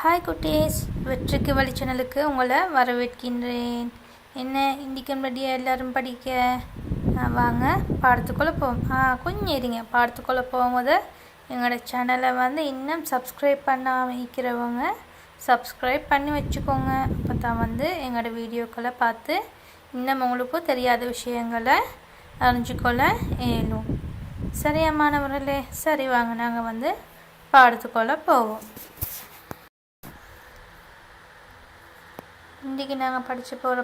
Hi குட்டீஸ், வெற்றிக்கு வழி சேனலுக்கு உங்களை வரவேற்கின்றேன். என்ன இன்றைக்கு நம்மளுடைய எல்லோரும் படிக்க வாங்க பாடத்துக்குள்ளே போவோம். கொஞ்சம் இருங்க. பாடத்துக்குள்ளே போகும்போது எங்களோட சேனலை இன்னும் சப்ஸ்கிரைப் பண்ணாமல் இருக்கிறவங்க சப்ஸ்கிரைப் பண்ணி வச்சுக்கோங்க. அப்போ தான் எங்களோட வீடியோக்களை பார்த்து இன்னும் உங்களுக்கும் தெரியாத விஷயங்களை அறிஞ்சிக்கொள்ள இயலும். சரியா மாணவர்களே? சரி, வாங்க நாங்கள் பாடத்துக்குள்ளே போவோம். இன்றைக்கி நாங்கள் படித்து போகிற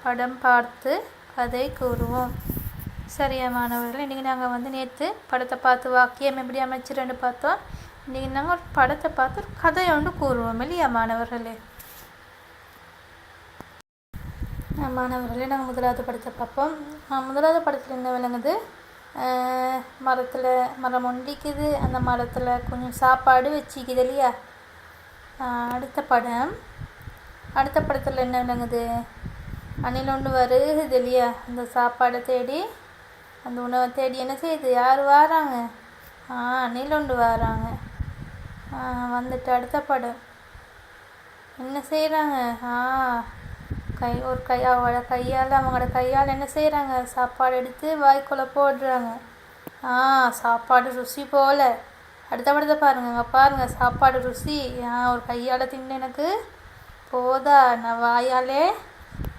படம் பார்த்து கதை கூறுவோம். சரியா மாணவர்கள்? இன்றைக்கி நாங்கள் நேற்று படத்தை பார்த்து வாக்கியம் எப்படி அமைச்சிருன்னு பார்த்தோம். இன்றைக்கி நாங்கள் ஒரு படத்தை பார்த்து ஒரு கதையை ஒன்று கூறுவோம் இல்லையா மாணவர்களே? மாணவர்களே, நாங்கள் முதலாவது படத்தை பார்ப்போம். முதலாவது படத்தில் என்ன விளங்குது? மரம் ஒண்டிக்குது, அந்த மரத்தில் கொஞ்சம் சாப்பாடு வச்சிக்குது இல்லையா? அடுத்த படத்தில் என்ன விளங்குது? அணில் ஒன்று வருது இல்லையா? அந்த சாப்பாடை தேடி, அந்த உணவை தேடி என்ன செய்யுது? யார் வராங்க? அணில் ஒன்று வராங்க. வந்துட்டு அடுத்த படம் என்ன செய்கிறாங்க? அவங்களோட கையால் என்ன செய்கிறாங்க? சாப்பாடு எடுத்து வாய்க்குள்ளே போடுறாங்க. சாப்பாடு ருசி போல். அடுத்த படத்தை பாருங்கள். சாப்பாடு ருசி ஒரு கையால் தின்னு எனக்கு போதா, நான் வாயாலே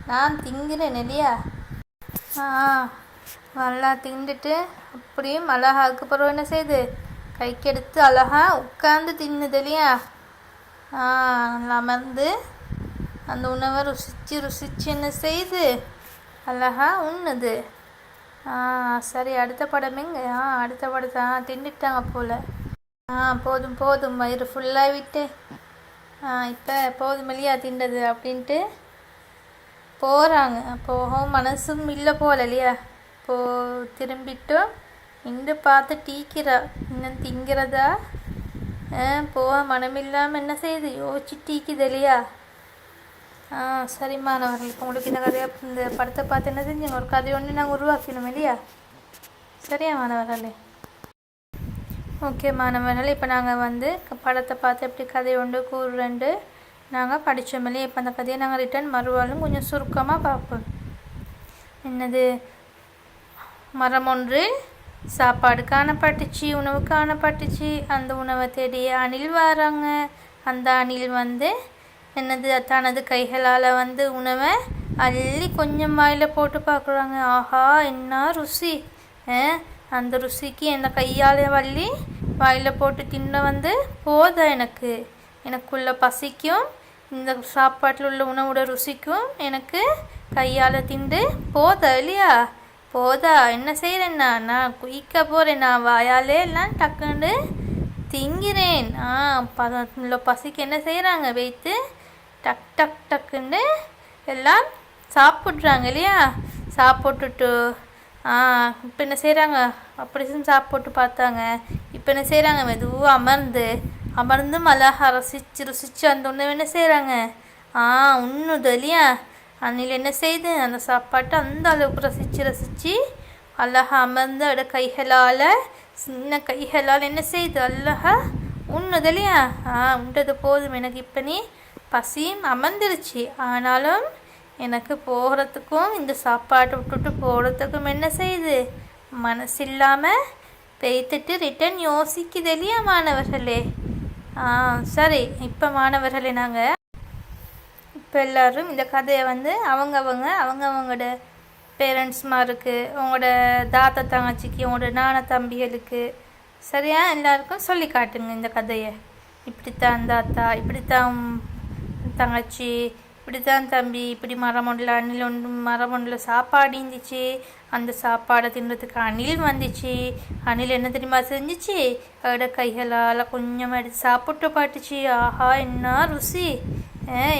நான் திங்கிறேன் இல்லையா? நல்லா திண்டுட்டு அப்படியும் அழகாக்கு பிறகு என்ன செய்யுது? கைக்கு எடுத்து அழகாக உட்காந்து தின்னுது இல்லையா? அமர்ந்து அந்த உணவை ருசிச்சு என்ன செய்யுது? அழகாக உண்ணுது. சரி, அடுத்த படம் எங்க? அடுத்த படத்தை தின்னுட்டாங்க போல். போதும் வயிறு ஃபுல்லாக விட்டு இப்போ போதும் இல்லையா திண்டது அப்படின்ட்டு போகிறாங்க. போகவும் மனசும் இல்லை போல் இல்லையா? திரும்பிட்டும் இன்று பார்த்து டீக்கிறா, இன்னும் திங்கிறதா போக மனமில்லாமல் என்ன செய்யுது? யோசிச்சு டீக்குது இல்லையா? சரி மாணவர்கள், இப்போ உங்களுக்கு இந்த படத்தை பார்த்து என்ன செஞ்சீங்க? ஒரு கதை ஒன்று நாங்கள் உருவாக்கணும் இல்லையா? சரியா மாணவர்களே? ஓகே மாணவர்கள், இப்போ நாங்கள் படத்தை பார்த்து எப்படி கதை ஒன்று கூறுறேன்ட்டு நாங்கள் படித்தோம் இல்லையா? இப்போ அந்த கதையை நாங்கள் ரிட்டன் மறுவாலும் கொஞ்சம் சுருக்கமாக பார்ப்போம். என்னது? மரம் ஒன்றில் சாப்பாடு காணப்பட்டுச்சு, உணவு காணப்பட்டுச்சு. அந்த உணவை தேடி அணில் வராங்க. அந்த அணில் என்னது? தனது கைகளால் உணவை அள்ளி கொஞ்சம் வாயில் போட்டு பார்க்குறாங்க. ஆஹா, என்ன ருசி! அந்த ருசிக்கு என்ன கையால் வள்ளி வாயில் போட்டு தின்ன போதா எனக்குள்ள பசிக்கும், இந்த சாப்பாட்டில் உள்ள உணவோட ருசிக்கும் எனக்கு கையால் திண்டு போதா இல்லையா? போதா, என்ன செய்கிறேன்னா நான் குயிக்க போகிறேன், நான் வாயாலே எல்லாம் டக்குன்னு திங்கிறேன். உள்ள பசிக்கு என்ன செய்கிறாங்க? வைத்து டக்குன்னு எல்லாம் சாப்பிட்றாங்க இல்லையா? சாப்பிட்டுட்டு இப்போ என்ன செய்கிறாங்க? அப்படி சாப்பிட்டு பார்த்தாங்க. இப்போ என்ன செய்கிறாங்க? மெதுவாக அமர்ந்து அழகாக ருசிச்சு அந்த உணவு என்ன செய்கிறாங்க? உண்ணுது இல்லையா? அன்னில் என்ன செய்யுது? அந்த சாப்பாட்டை அந்த அளவுக்கு ரசித்து அழகாக அமர்ந்து அதோட சின்ன கைகளால் என்ன செய்யுது? அழகாக உண்ணுது இல்லையா? உண்டது போதும், எனக்கு இப்போ நீ பசியும் அமர்ந்துருச்சு. ஆனாலும் எனக்கு போகிறதுக்கும் இந்த சாப்பாட்டை விட்டுட்டு போகிறதுக்கும் என்ன செய்யுது? மனசு இல்லாமல் பேய்த்துட்டு ரிட்டன் யோசிக்குது இல்லையா மாணவர்களே? சரி, இப்போ மாணவர்களே, நாங்கள் இப்போ எல்லோரும் இந்த கதையை அவங்கவுங்களோட பேரண்ட்ஸ்மாருக்கு, உங்களோட தாத்தா தங்கச்சிக்கு, உங்களோட நான தம்பிகளுக்கு சரியா எல்லாருக்கும் சொல்லி காட்டுங்க இந்த கதையை. இப்படித்தான் தாத்தா, இப்படித்தான் தங்கச்சி, இப்படித்தான் தம்பி, இப்படி மரம் ஒன்றில் சாப்பாடு இருந்துச்சு. அந்த சாப்பாடை தின்றதுக்கு அணில் வந்துச்சு. அணில் என்ன தெரியுமா செஞ்சிச்சு? அதோட கைகளால் கொஞ்சம் எடுத்து சாப்பிட்டு பாட்டுச்சு. ஆஹா, என்ன ருசி!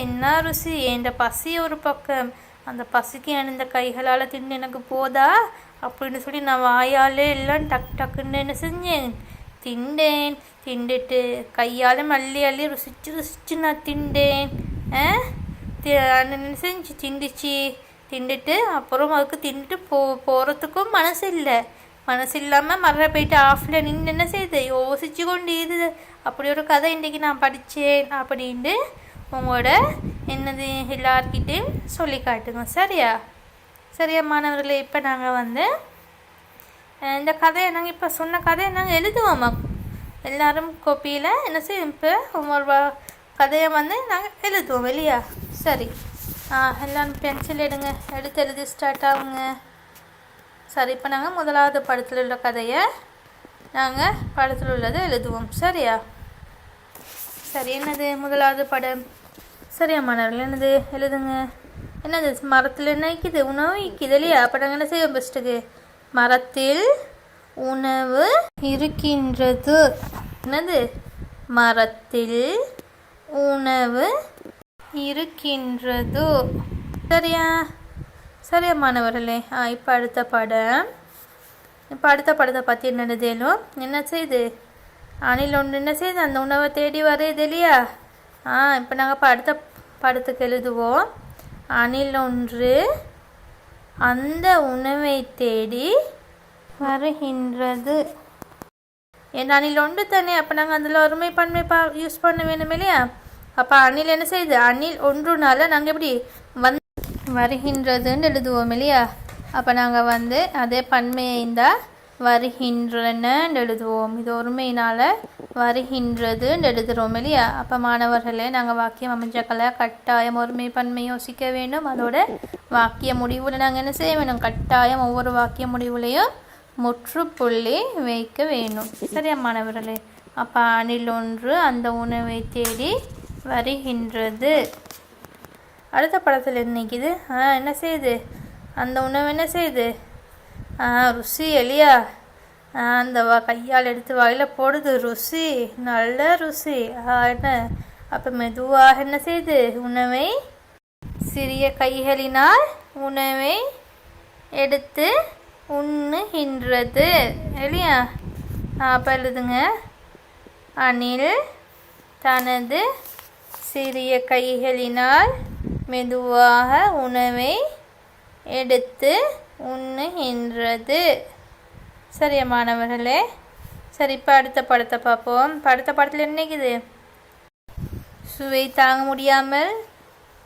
என்ன ருசி! என் பசி ஒரு பக்கம், அந்த பசிக்கு இந்த கைகளால் தின்னு எனக்கு போதா அப்படின்னு சொல்லி நான் வாயாலே எல்லாம் டக்குன்னு என்ன செஞ்சேன்? திண்டேன். திண்டுட்டு கையால் அள்ளி ருசிச்சு நான் திண்டேன். செஞ்சு திண்டுட்டு அப்புறம் அதுக்கு திண்டுட்டு போகிறதுக்கும் மனசு இல்லை. மனசு இல்லாமல் மற போயிட்டு ஆஃபில் நின்று என்ன செய்யுது யோசிச்சு கொண்டு இது அப்படி ஒரு கதை இன்றைக்கி நான் படித்தேன் அப்படின்ட்டு உங்களோட என்னது எல்லார்கிட்டையும் சொல்லி காட்டுங்க. சரியா? சரியா மாணவர்களே? இப்போ நாங்கள் வந்து இந்த கதையை நாங்கள் இப்போ சொன்ன கதையை நாங்கள் எழுதுவோம்மா. எல்லோரும் கோப்பியில் என்ன செய்யும் இப்போ ஒவ்வொரு கதையை வந்து நாங்கள் எழுதுவோம் இல்லையா? சரி, எல்லோரும் பென்சில் எடுங்க, எடுத்து எழுதி ஸ்டார்ட் ஆகுங்க. சரி, இப்போ நாங்கள் முதலாவது படத்தில் உள்ள கதையை நாங்கள் படத்தில் உள்ளதை எழுதுவோம். சரியா? சரி, என்னது முதலாவது படம்? சரியா மாணவர்கள்? என்னது எழுதுங்க. என்னது மரத்தில் என்ன வைக்குது? உணவு வைக்குது இல்லையா? அப்போ நாங்கள் என்ன செய்வோம் பெஸ்ட்டுக்கு? மரத்தில் உணவு இருக்கின்றது. என்னது? மரத்தில் உணவு இருக்கின்றது. சரியா? சரியா மாணவர்களே? இப்போ அடுத்த படம். இப்போ அடுத்த படத்தை பற்றி என்ன எழுதலும்? என்ன செய்யுது? அணில் ஒன்று என்ன செய்யுது? அந்த உணவை தேடி வருது இல்லையா? இப்போ நாங்கள் இப்போ அடுத்த படத்துக்கு எழுதுவோம். அணில் ஒன்று அந்த உணவை தேடி வருகின்றது. என் அணில் ஒன்று தானே, அப்போ நாங்கள் அதில் ஒருமை பன்மை யூஸ் பண்ண வேணும் இல்லையா? அப்போ அணில் என்ன செய்யுது? அணில் ஒன்றுனால நாங்கள் எப்படி வருகின்றதுன்னு எழுதுவோம் இல்லையா? அப்போ நாங்கள் வந்து அதே பன்மையை இருந்தால் வருகின்றன எழுதுவோம். இது ஒருமையினால் வருகின்றதுன்னு எழுதுகிறோம் இல்லையா? அப்போ மாணவர்களே, நாங்கள் வாக்கியம் அமைஞ்சக்கல கட்டாயம் ஒருமை பன்மை யோசிக்க வேண்டும். அதோட வாக்கிய முடிவில் நாங்கள் என்ன செய்ய வேணும்? கட்டாயம் ஒவ்வொரு வாக்கிய முடிவுலையும் முற்றுப்புள்ளி வைக்க வேணும். சரியா மாணவர்களே? அப்போ அணில் ஒன்று அந்த உணவை தேடி வருகின்றது. அடுத்த படத்தில் என்னைக்குது? என்ன செய்யுது? அந்த உணவு என்ன செய்யுது? ருசி இல்லையா? அந்த கையால் எடுத்து வாயில் போடுது. ருசி, நல்ல ருசி. என்ன? அப்போ மெதுவாக என்ன செய்யுது? உணவை சிறிய கைகளினால் உணவை எடுத்து உண்ணுகின்றது இல்லையா? அப்போ எழுதுங்க. அணில் தனது சிறிய கைகளினால் மெதுவாக உணவை எடுத்து உண்ணுகின்றது. சரியா மாணவர்களே? சரி, இப்போ அடுத்த படத்தை பார்ப்போம். அடுத்த படத்தில் என்னைக்குது? சுவை தாங்க முடியாமல்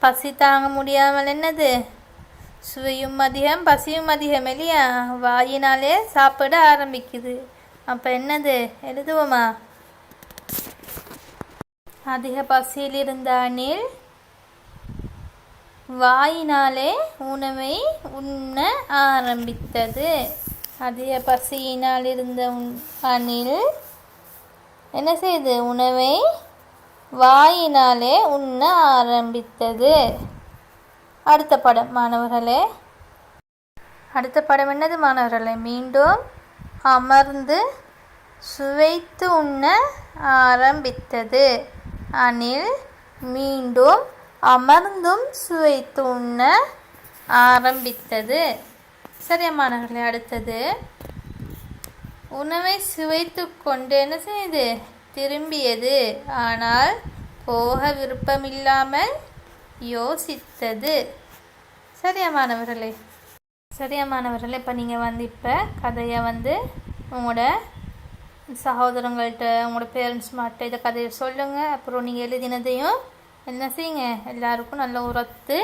பசி தாங்க முடியாமல் என்னது? சுவையும் அதிகம் பசியும் அதிகம் இல்லையா? வாயினாலே சாப்பிட ஆரம்பிக்குது. அப்போ என்னது எழுதுவோமா? அதிக பசியில் இருந்த அணில் வாயினாலே உணவை உண்ண ஆரம்பித்தது. அதிக பசியினால் இருந்த அணில் என்ன செய்யுது? உணவை வாயினாலே உண்ண ஆரம்பித்தது. அடுத்த படம் மாணவர்களே. அடுத்த படம் என்னது மாணவர்களே? மீண்டும் அமர்ந்து சுவைத்து உண்ண ஆரம்பித்தது. அணில் மீண்டும் அமர்ந்தும் சுவைத்து உண்ண ஆரம்பித்தது. சரியா மாணவர்களே? அடுத்தது உணவை சுவைத்து கொண்டு என்ன செய்யுது? திரும்பியது. ஆனால் போக விருப்பமில்லாமல் யோசித்தது. சரியா மாணவர்களே? சரியா மாணவர்களே? இப்போ நீங்கள் வந்து இப்போ கதையை வந்து உங்களோட சகோதரங்கள்கிட்ட உங்களோட பேரண்ட்ஸ் மாட்ட இதை கதையை சொல்லுங்கள். அப்புறம் நீங்கள் எழுதினதையும் என்ன செய்யுங்க? எல்லாருக்கும் நல்லா உரத்து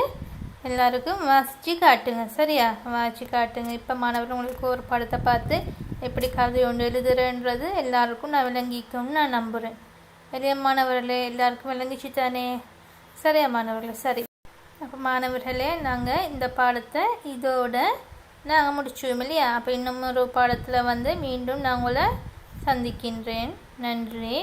எல்லாருக்கும் வாசித்து காட்டுங்க. சரியா? வாசித்து காட்டுங்க. இப்போ மாணவர்கள் உங்களுக்கு ஒரு படத்தை பார்த்து எப்படி கதை ஒன்று எழுதுறேன்றது எல்லாருக்கும் நான் விளங்கிக்கும்னு நான் நம்புகிறேன். சரியா மாணவர்களே? எல்லாருக்கும் விளங்கிச்சு தானே? சரியா மாணவர்களே? சரி, அப்போ மாணவர்களே, நாங்கள் இந்த பாடத்தை இதோட நாங்கள் முடிச்சுவோம் இல்லையா? அப்போ இன்னும் ஒரு பாடத்தில் வந்து மீண்டும் நான் உங்களை சந்திக்கின்றேன். நன்றி.